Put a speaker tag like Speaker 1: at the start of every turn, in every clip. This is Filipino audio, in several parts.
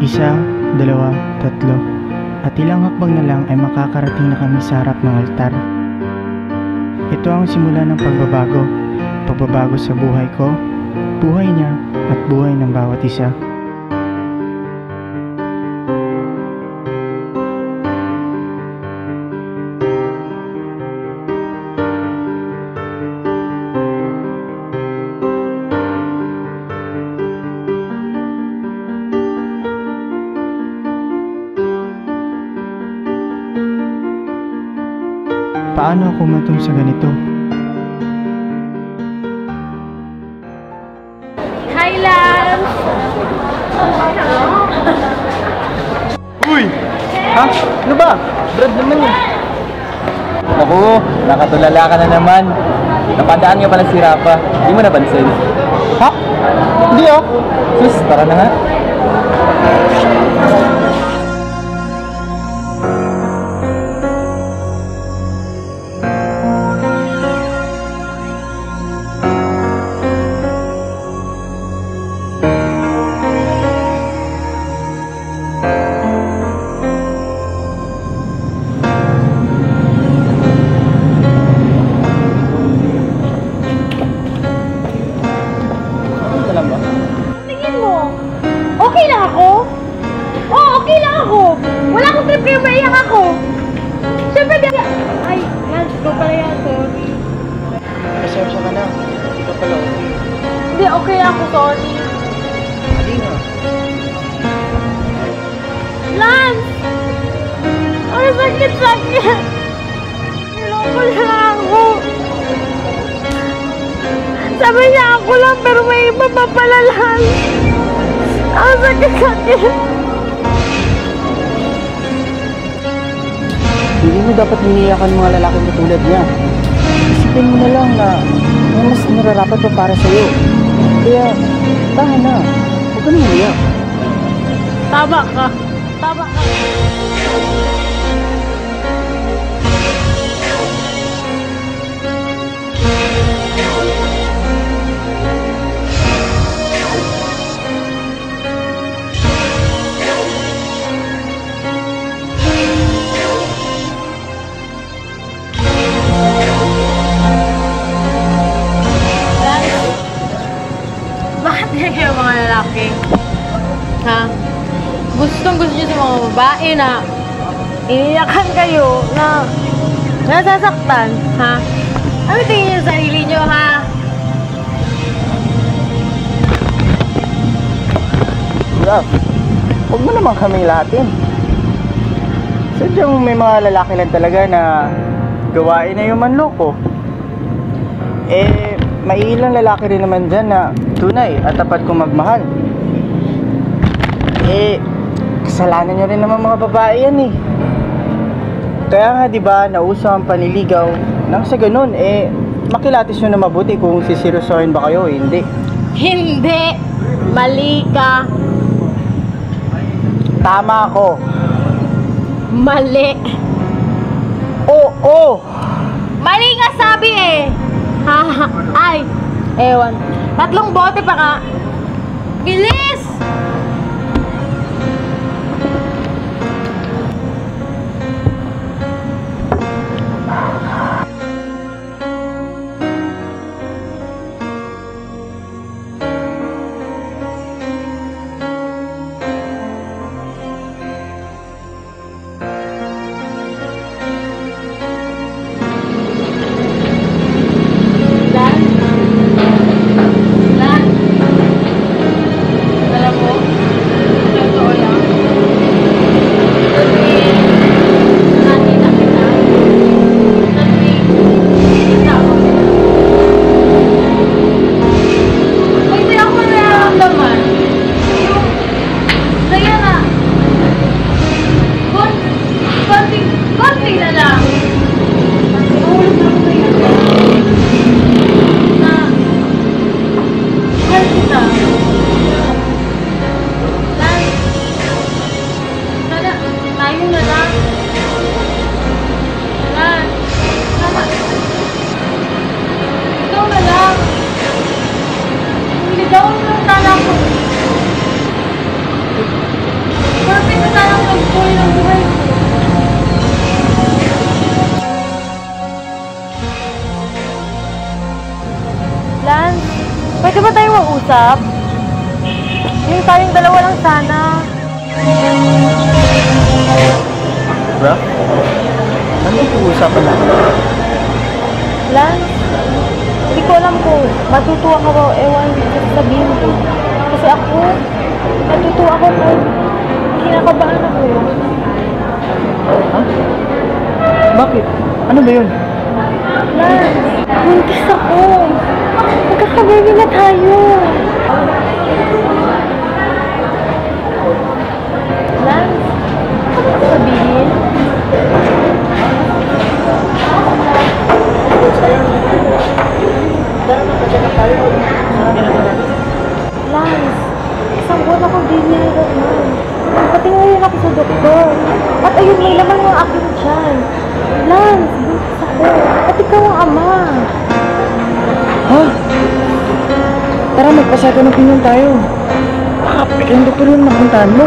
Speaker 1: Isa, dalawa, tatlo. At ilang hakbang na lang ay makakarating na kami sa harap ng altar. Ito ang simula ng pagbabago. Pagbabago sa buhay ko, buhay niya, at buhay ng bawat isa. Paano ako matong sa ganito?
Speaker 2: Hi, Lance!
Speaker 1: Uy! Ha? Ano ba? Brad naman yun.
Speaker 3: Naku, nakatulala ka na naman. Napadaan nga pala si Rafa. Hindi mo napansin.
Speaker 1: Ha? Hindi oh.
Speaker 3: Sus, tara na nga.
Speaker 2: Tingin mo, okay lang ako? Oo, okay lang ako. Wala akong trip kayo, maiyak ako. Siyempre, ay, Lance, go pala yan, sorry.
Speaker 1: Pasensya ka na. Hindi ka pala okay.
Speaker 2: Hindi, okay ako, sorry.
Speaker 1: Hindi nga.
Speaker 2: Lance! Ang sakit-sakit! Niloko niya ako. Sabi niya ako lang, pero may iba pa pala, Lance. Ang sakit-sakit.
Speaker 1: Hindi mo dapat hiniyakan mga lalaking katulad niya. Isipin mo na lang na may mas nararapat pa para sa'yo. Kaya, tahan na. Huwag ka nang umiyak.
Speaker 2: Tama ka. Tama ka. Bakit ganyan kayo mga lalaki? Ha? Gusto niyo sa mga babae na iniyakan kayo na nasasaktan, ha? Ano tingin niyo sa sarili niyo, ha?
Speaker 1: Love, huwag mo naman kaming lahatin. Sadyang may mga lalaki lang talaga na gawain na yung manloko. May ilang lalaki rin naman dyan na tunay at tapat kong magmahal. Kasalanan nyo rin naman mga babae yan eh. Kaya nga diba, nauso ang panliligaw. Nang sa ganun, makilatis nyo na mabuti kung sisiryosohin ba kayo o hindi.
Speaker 2: Hindi! Mali ka!
Speaker 1: Tama ako.
Speaker 2: Mali!
Speaker 1: Oo!
Speaker 2: Mali nga sabi eh! Ha? Ay! Ewan. 3 bote pa ka. Bilis! mag-usap? Yung tayong dalawa lang sana.
Speaker 1: Raf? Ano yung pag-uusapan natin?
Speaker 2: Lance, hindi ko alam kung matutuwa ka o ewan sa sabihin ko. Kasi ako, natutuwa ako kung kinakabahan ako.
Speaker 1: Ha? Bakit? Ano ba yun?
Speaker 2: Lance, buntis ako. Magkakababy na tayo. Lance, ano ba sabihin? Lance, isang buwan ako dinero man. Pati ngayon ako sa doktor. At ayun, may laman ng aking tiyan. Lance, buntis ako. At ikaw ang ama.
Speaker 1: Ha? Tara, magpa-second opinion tayo. Baka peking doktor yun napuntahan mo.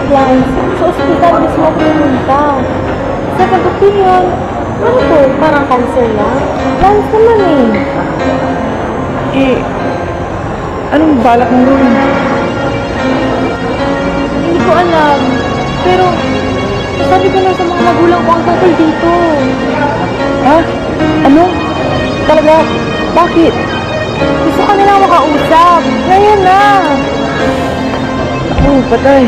Speaker 2: Lance, sa ospital mismo ako pumunta. Second opinion, ano to? Parang cancer lang? Lance naman eh.
Speaker 1: Eh, anong balak mong gawin?
Speaker 2: Hindi ko alam. Pero, sabi ko na sa mga magulang ko ang tungkol dito.
Speaker 1: Ha? Ano? Talaga? Bakit?
Speaker 2: Gusto ka nilang makausap. Ngayon na.
Speaker 1: Oh, patay.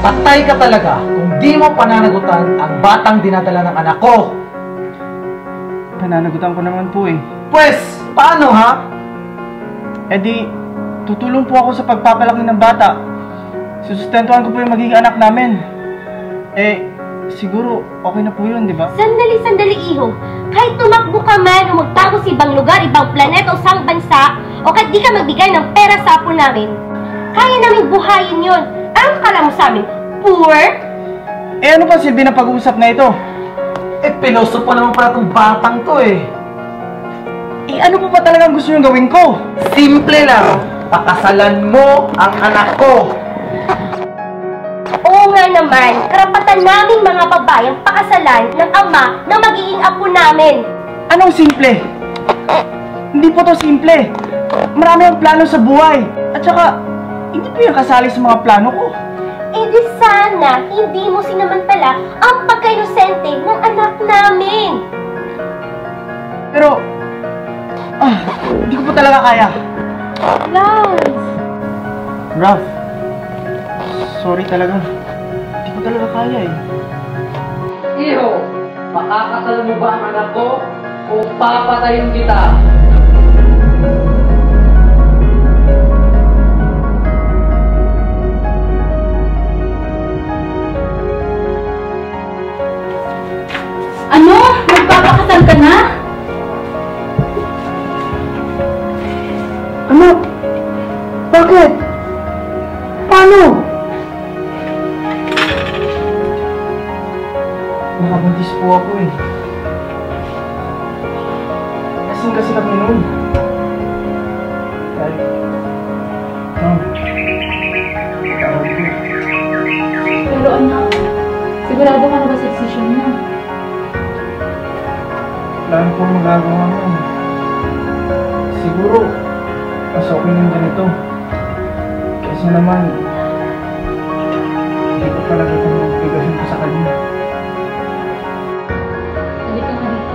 Speaker 4: Patay ka talaga kung di mo pananagutan ang batang dinadala ng anak ko.
Speaker 1: Pananagutan ko naman po eh.
Speaker 4: Pwes, paano ha?
Speaker 1: Eh di, tutulong po ako sa pagpapalaki ng bata. Susustentuhan ko po yung magiging anak namin. Eh, siguro okay na po yun, di ba?
Speaker 5: Sandali, iho. Kahit tumakbo ka man o magtago sa ibang lugar, ibang planeta o sang bansa, o kahit di ka magbigay ng pera sa apo namin, kaya namin buhayin yon. Ang kala mo sa amin, poor?
Speaker 1: Eh ano pa silbi ng pag-uusap na ito?
Speaker 4: Eh, pinuso pa naman pala itong batang to eh.
Speaker 1: Eh ano pa ba talagang gusto nyo gawin ko?
Speaker 4: Simple lang, pakasalan mo ang anak ko.
Speaker 5: Oo nga naman, karapatan naming mga babayang pakasalan ng ama na magiging apo namin.
Speaker 1: Anong simple? Hindi po to simple. Marami ang plano sa buhay. At saka, hindi po yung kasali sa mga plano ko.
Speaker 5: Eh di sana, hindi mo sinamantala ang pagka-inosente ng anak namin.
Speaker 1: Pero, hindi ko po talaga kaya.
Speaker 2: Lance.
Speaker 1: Raf, sorry talaga. Hindi ko talaga kaya eh.
Speaker 6: Iho, makakasal mo ba ang anak ko o papatayin kita?
Speaker 5: Ano? Magpapakasal ka na?
Speaker 1: Ano? Bakit? Paano? Nakabuntis po ako eh. Kasing kasi kami noon. Dahil, Ma'am, tawag ko.
Speaker 7: Pero anak, sigurado ka na ba sa desisyon mo?
Speaker 1: Wala na po magagawa mo. Siguro, mas okay ng ganito. Kasi naman, hindi ko talaga itong obligasyon ko sa kanya.
Speaker 7: Halika nga dito.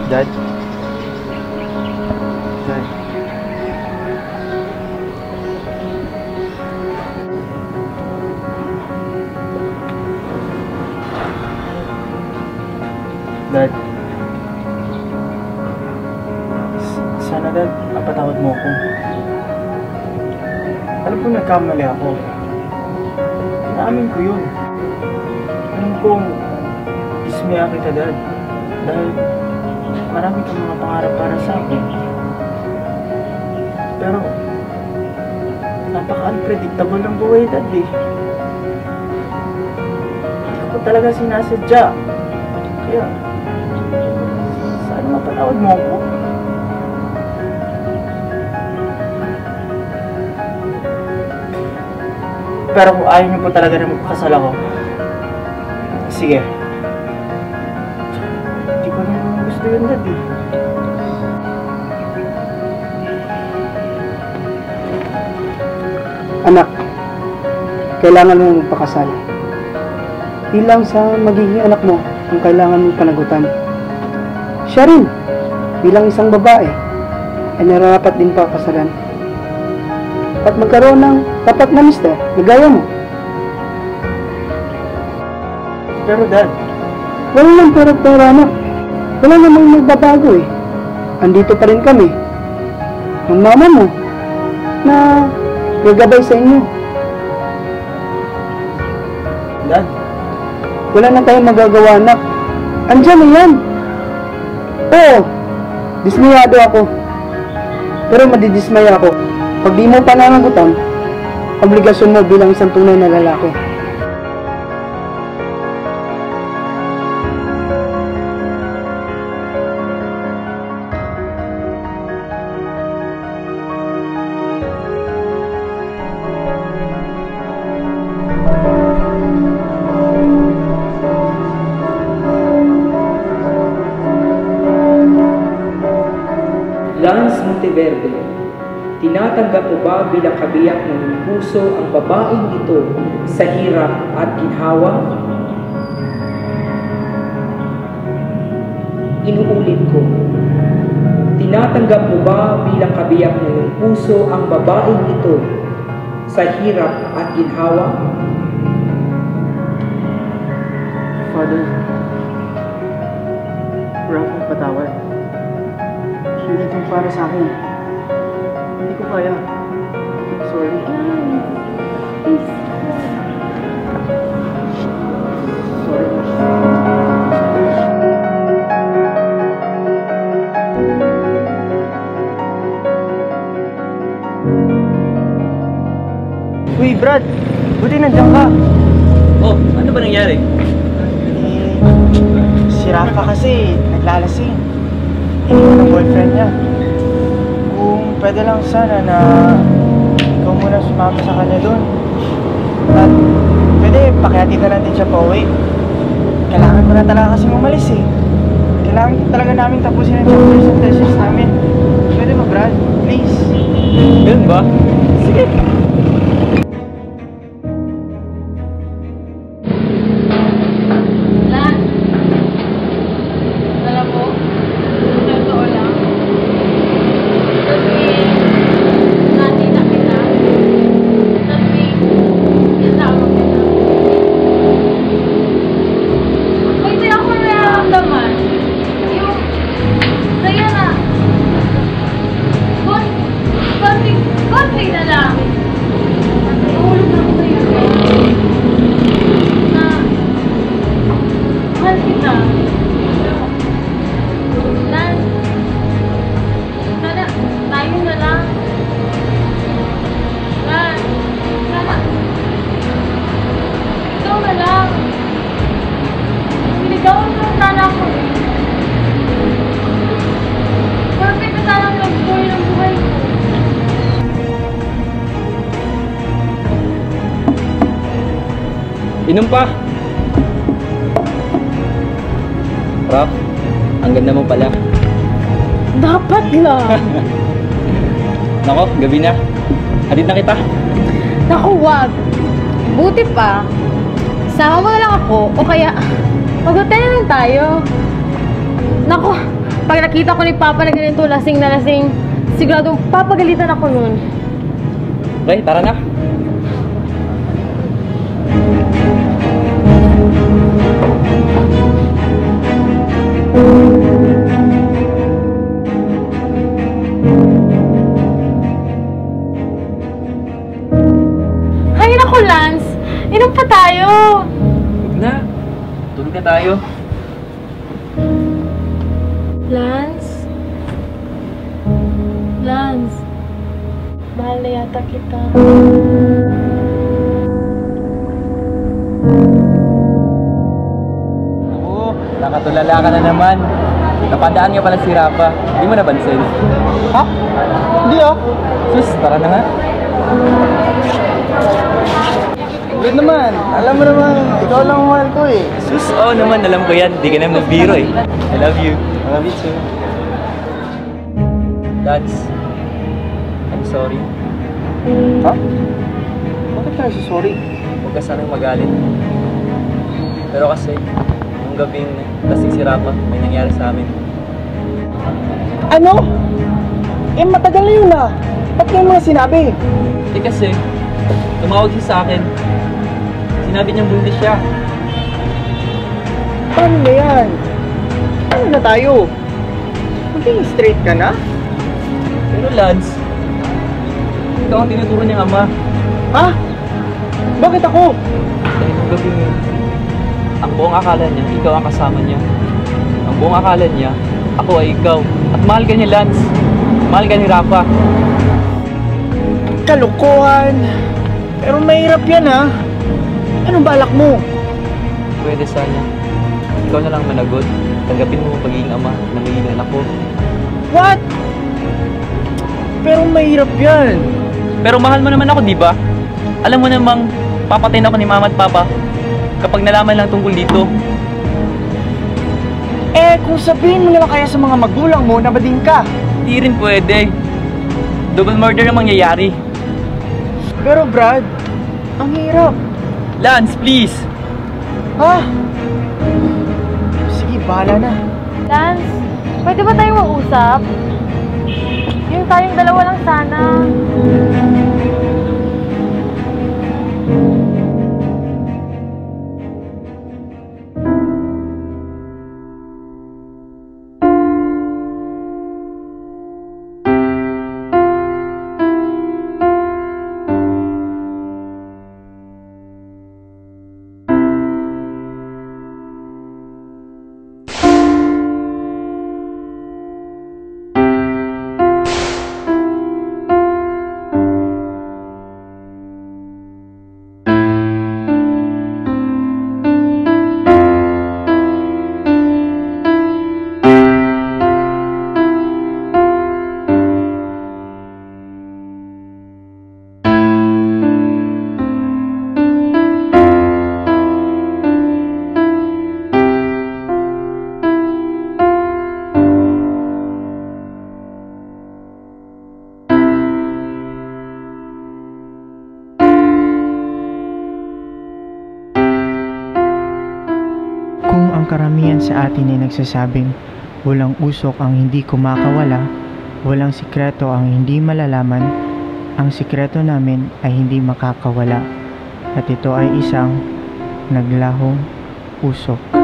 Speaker 1: Dad? Dad? Dad? Sana Dad, napatawad mo ako. Alam ko nagkamali ako. Inaamin ko yun. Alam kong ismiya kita Dad. Dahil marami kang mga pangarap para sa akin. Pero, napaka-unpredictable ng buhay, Dad eh. Hindi ko talaga sinasadya. Kaya, sana Patawad mo ako. Pero kung ayaw niyo po talaga na magpakasal ako, sige. Hindi ko naman gusto yun, Dad eh.
Speaker 8: Anak, kailangan mo magpakasal. Di lang sa magiging anak mo ang kailangan mong panagutan. Siya rin, bilang isang babae, ay nararapat din pakasalan. At magkaroon ng tapat na mister na gaya mo.
Speaker 1: Pero Dad,
Speaker 8: Wala lang pera-pera, anak. Wala namang magbabago eh. Andito pa rin kami. Ang mama mo na gagabay sa inyo.
Speaker 1: Dad,
Speaker 8: Wala na tayong magagawa, anak. Andiyan na yan. Oo, dismayado ako. Pero madidismaya ako pag di mo pananagutan obligasyon mo bilang isang tunay na lalaki.
Speaker 9: Lance Monteverde, tinatanggap mo ba bilang kabiyak ng puso ang babaeng ito sa hirap at ginhawa? Inuulit ko, tinatanggap mo ba bilang kabiyak ng puso ang babaeng ito sa hirap at ginhawa?
Speaker 1: Father, wala akong patawad. Hindi ito para sa akin. Hindi ko kaya. Sorry. Sorry. Uy, Brad! Buti nandiyan ka.
Speaker 3: Oh, ano ba nangyari?
Speaker 1: Si Rafa kasi naglalasing. Iniwan ng boyfriend niya. Kung pwede lang sana na ikaw muna sumama sa kanya doon. At pwede pakihatid na natin siya pa uwi. Kailangan mo na talaga kasing umalis eh. Kailangan talaga namin tapusin ang chapters and thesis namin. Pwede ba, Brad? Please.
Speaker 3: Ganun ba? Sige. Inom pa! Raf, ang ganda mo pala.
Speaker 2: Dapat lang.
Speaker 3: Nako, gabi na. Hatid na kita.
Speaker 2: Naku, wag. Buti pa. Sama mo na lang ako o kaya mag-hotel na lang tayo. Naku, pag nakita ko ni Papa na ganito lasing na lasing, siguradong papagalitan ako nun.
Speaker 3: Okay, tara na.
Speaker 2: Hay naku, Lance. Inom pa tayo.
Speaker 3: Huwag na. Tulog na tayo.
Speaker 2: Lance? Lance? Mahal na yata kita.
Speaker 3: Oo, nakatulala ka na naman. Napadaan nga pala si Rafa. Di mo napansin?
Speaker 8: Ha? Hindi ah.
Speaker 3: Sus, tara na nga.
Speaker 8: Good naman. Alam mo naman, ikaw lang ang mahal ko eh.
Speaker 3: Sus, oo naman. Alam ko yan. Di ka naman nagbiro eh. I love you.
Speaker 8: I love you too.
Speaker 3: Lance, I'm sorry.
Speaker 8: Ha? Bakit tayo sorry?
Speaker 3: Huwag ka sanang magalit. Pero kasi, nung gabing lasing si Rafa, may nangyari sa amin.
Speaker 8: Ano? Eh matagal na yun ah. Ba't kayo mga sinabi?
Speaker 3: Eh kasi, tumawag siya sa akin. Sinabi niyang buntis siya.
Speaker 8: Paano na yan? Ano na tayo? Maging straight ka na?
Speaker 3: Pero Lance, ikaw ang tinuturo niyang ama.
Speaker 8: Ha? Bakit ako?
Speaker 3: Dahil nung gabing yun, ang buong akala niya, ikaw ang kasama niya. Ang buong akala niya, ako ay ikaw. At mahal ka niya, Lance. Mahal ka ni Rafa.
Speaker 8: Kalukuhan. Pero mahirap yan ha. Anong balak mo?
Speaker 3: Pwede sana. Ikaw na lang managot. Tanggapin mo ang pagiging ama na magiging anak ko.
Speaker 8: What? Pero mahirap yan.
Speaker 3: Pero mahal mo naman ako, di ba? Alam mo namang papatayin ako ni Mama at Papa kapag nalaman lang tungkol dito.
Speaker 8: Eh, kung sabihin mo na lang kaya sa mga magulang mo na bading ka.
Speaker 3: Di rin pwede. Double murder ang mangyayari.
Speaker 8: Pero Brad, ang hirap.
Speaker 3: Lance, please!
Speaker 8: Ha? Sige, bahala na.
Speaker 2: Lance, pwede ba tayong mag-usap? Yung tayong dalawa lang sana.
Speaker 1: Kung ang karamihan sa atin ay nagsasabing walang usok ang hindi kumakawala, walang sikreto ang hindi malalaman, ang sikreto namin ay hindi makakawala at ito ay isang naglahong usok.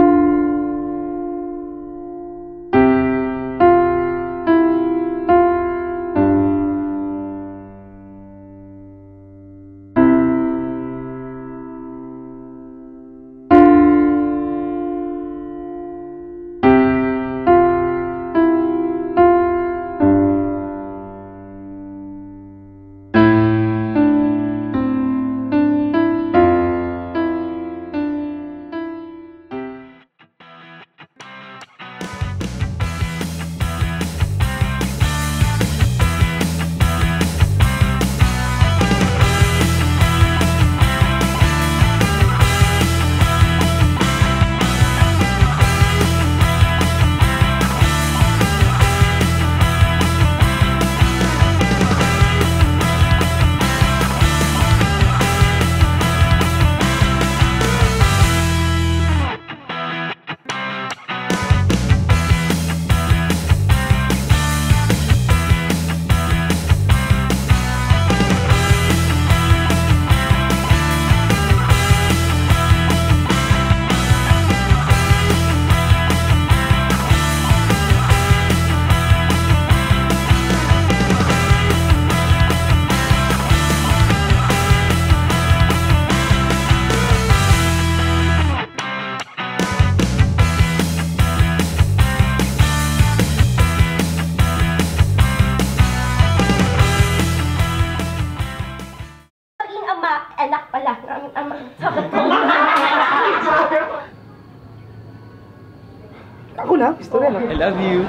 Speaker 8: rin ha. Gusto rin ha.
Speaker 3: I love you.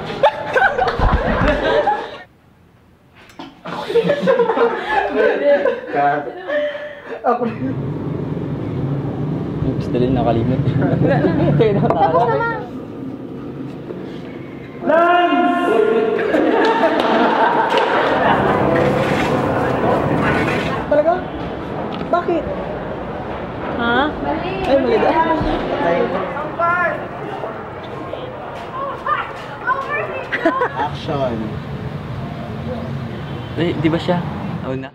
Speaker 8: Ako
Speaker 3: Oops, dali nakalimot.
Speaker 8: Talaga? Bakit?
Speaker 2: Ha?
Speaker 8: Ay, mali ba?
Speaker 1: Action!
Speaker 3: Di ba siya? Oo na.